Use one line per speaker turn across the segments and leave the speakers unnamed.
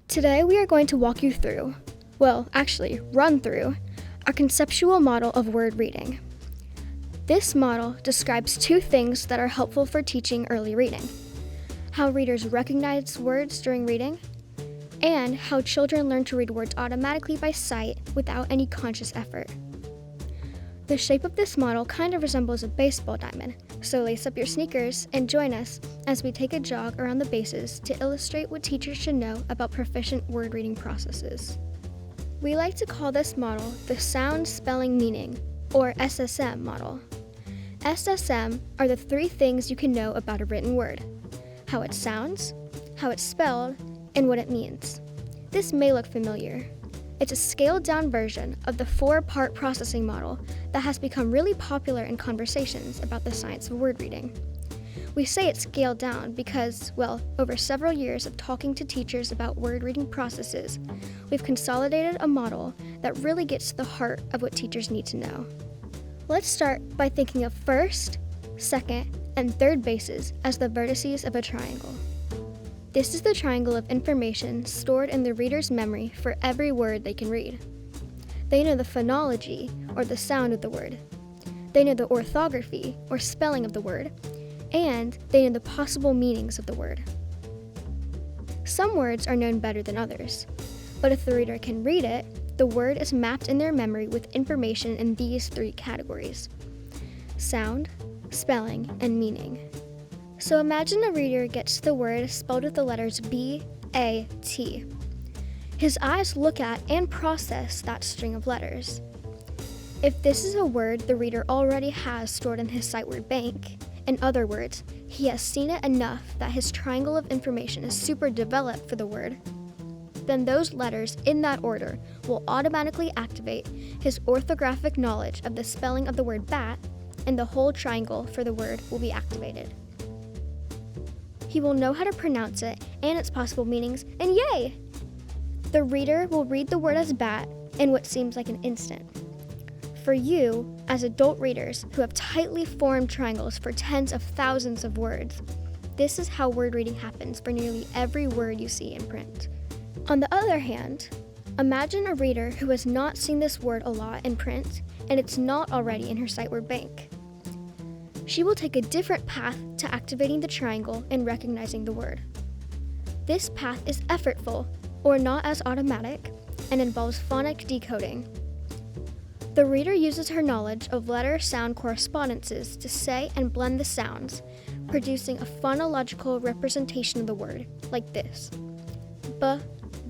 Today we are going to walk you through, run through, a conceptual model of word reading. This model describes two things that are helpful for teaching early reading: how readers recognize words during reading, and how children learn to read words automatically by sight without any conscious effort. The shape of this model kind of resembles a baseball diamond, so lace up your sneakers and join us as we take a jog around the bases to illustrate what teachers should know about proficient word reading processes. We like to call this model the Sound, Spelling, Meaning, or SSM model. SSM are the three things you can know about a written word: how it sounds, how it's spelled, and what it means. This may look familiar. It's a scaled-down version of the 4-part processing model that has become really popular in conversations about the science of word reading. We say it's scaled down because, over several years of talking to teachers about word reading processes, we've consolidated a model that really gets to the heart of what teachers need to know. Let's start by thinking of first, second, and third bases as the vertices of a triangle. This is the triangle of information stored in the reader's memory for every word they can read. They know the phonology, or the sound of the word. They know the orthography, or spelling of the word. And they know the possible meanings of the word. Some words are known better than others, but if the reader can read it, the word is mapped in their memory with information in these 3 categories: sound, spelling, and meaning. So imagine a reader gets the word spelled with the letters B-A-T. His eyes look at and process that string of letters. If this is a word the reader already has stored in his sight word bank, in other words, he has seen it enough that his triangle of information is super developed for the word, then those letters in that order will automatically activate his orthographic knowledge of the spelling of the word bat, and the whole triangle for the word will be activated. He will know how to pronounce it and its possible meanings, and yay! The reader will read the word as bat in what seems like an instant. For you, as adult readers who have tightly formed triangles for tens of thousands of words, this is how word reading happens for nearly every word you see in print. On the other hand, imagine a reader who has not seen this word a lot in print and it's not already in her sight word bank. She will take a different path to activating the triangle and recognizing the word. This path is effortful, or not as automatic, and involves phonic decoding. The reader uses her knowledge of letter-sound correspondences to say and blend the sounds, producing a phonological representation of the word, like this: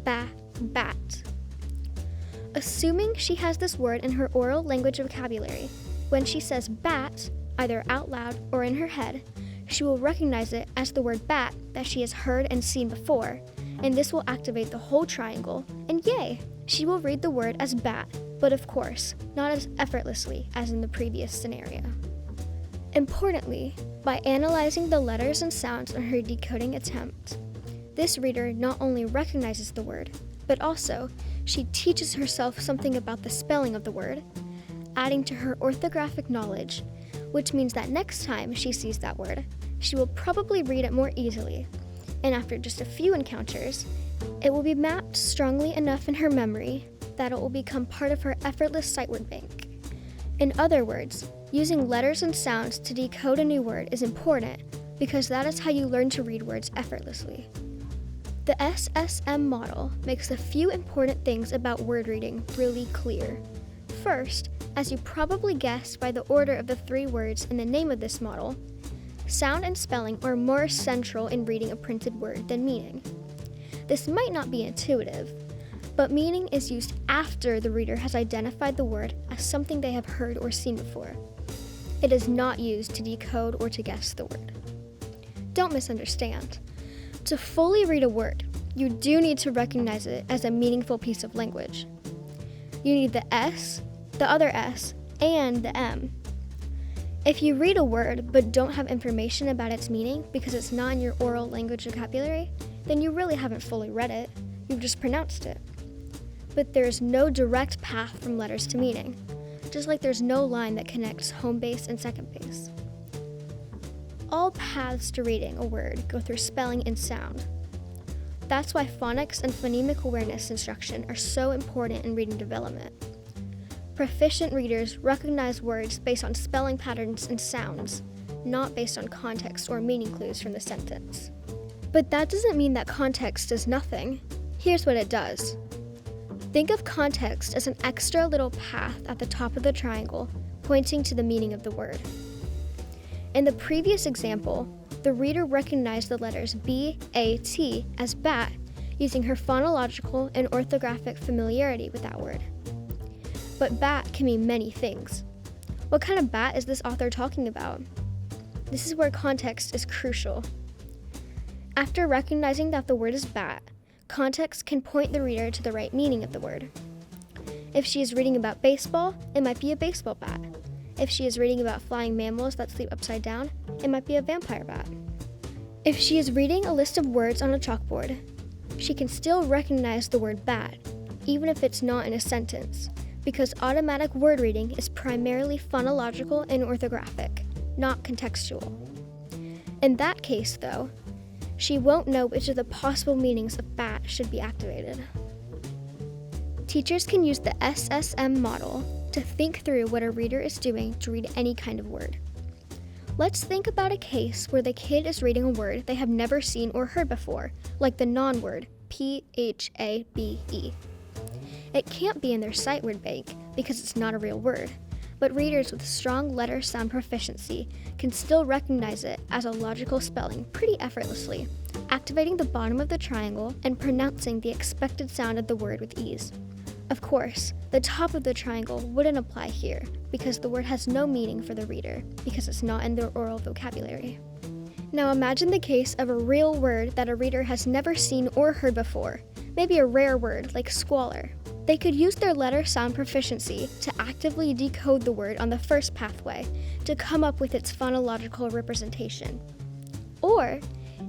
bat. Assuming she has this word in her oral language vocabulary, when she says bat, either out loud or in her head, she will recognize it as the word bat that she has heard and seen before, and this will activate the whole triangle, and yay! She will read the word as bat, but of course, not as effortlessly as in the previous scenario. Importantly, by analyzing the letters and sounds in her decoding attempt, this reader not only recognizes the word, but also she teaches herself something about the spelling of the word, adding to her orthographic knowledge, which means that next time she sees that word, she will probably read it more easily, and after just a few encounters, it will be mapped strongly enough in her memory that it will become part of her effortless sight word bank. In other words, using letters and sounds to decode a new word is important because that is how you learn to read words effortlessly. The SSM model makes a few important things about word reading really clear. First, as you probably guessed by the order of the 3 words in the name of this model, sound and spelling are more central in reading a printed word than meaning. This might not be intuitive, but meaning is used after the reader has identified the word as something they have heard or seen before. It is not used to decode or to guess the word. Don't misunderstand. To fully read a word, you do need to recognize it as a meaningful piece of language. You need the S, the other S, and the M. If you read a word but don't have information about its meaning because it's not in your oral language vocabulary, then you really haven't fully read it, you've just pronounced it. But there is no direct path from letters to meaning, just like there's no line that connects home base and second base. All paths to reading a word go through spelling and sound. That's why phonics and phonemic awareness instruction are so important in reading development. Proficient readers recognize words based on spelling patterns and sounds, not based on context or meaning clues from the sentence. But that doesn't mean that context does nothing. Here's what it does. Think of context as an extra little path at the top of the triangle, pointing to the meaning of the word. In the previous example, the reader recognized the letters B, A, T as bat, using her phonological and orthographic familiarity with that word. But bat can mean many things. What kind of bat is this author talking about? This is where context is crucial. After recognizing that the word is bat, context can point the reader to the right meaning of the word. If she is reading about baseball, it might be a baseball bat. If she is reading about flying mammals that sleep upside down, it might be a vampire bat. If she is reading a list of words on a chalkboard, she can still recognize the word bat, even if it's not in a sentence, because automatic word reading is primarily phonological and orthographic, not contextual. In that case, though, she won't know which of the possible meanings of bat should be activated. Teachers can use the SSM model to think through what a reader is doing to read any kind of word. Let's think about a case where the kid is reading a word they have never seen or heard before, like the non-word PHABE. It can't be in their sight word bank because it's not a real word, but readers with strong letter sound proficiency can still recognize it as a logical spelling pretty effortlessly, activating the bottom of the triangle and pronouncing the expected sound of the word with ease. Of course, the top of the triangle wouldn't apply here because the word has no meaning for the reader because it's not in their oral vocabulary. Now imagine the case of a real word that a reader has never seen or heard before, maybe a rare word like squalor. They could use their letter sound proficiency to actively decode the word on the first pathway to come up with its phonological representation. Or,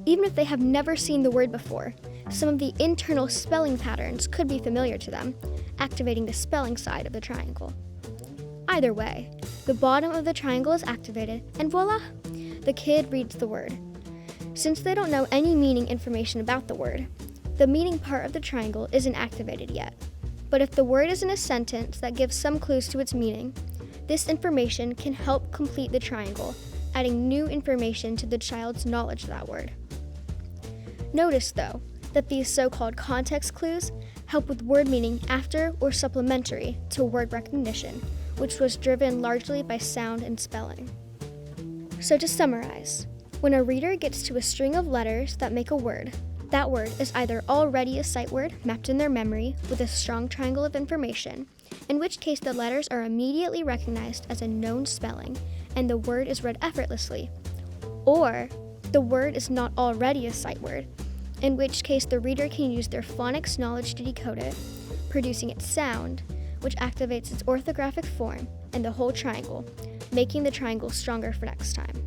even if they have never seen the word before, some of the internal spelling patterns could be familiar to them, activating the spelling side of the triangle. Either way, the bottom of the triangle is activated, and voila! The kid reads the word. Since they don't know any meaning information about the word, the meaning part of the triangle isn't activated yet. But if the word is in a sentence that gives some clues to its meaning, this information can help complete the triangle, adding new information to the child's knowledge of that word. Notice, though, that these so-called context clues help with word meaning after or supplementary to word recognition, which was driven largely by sound and spelling. So to summarize, when a reader gets to a string of letters that make a word, that word is either already a sight word mapped in their memory with a strong triangle of information, in which case the letters are immediately recognized as a known spelling and the word is read effortlessly, or the word is not already a sight word, in which case the reader can use their phonics knowledge to decode it, producing its sound, which activates its orthographic form and the whole triangle, making the triangle stronger for next time.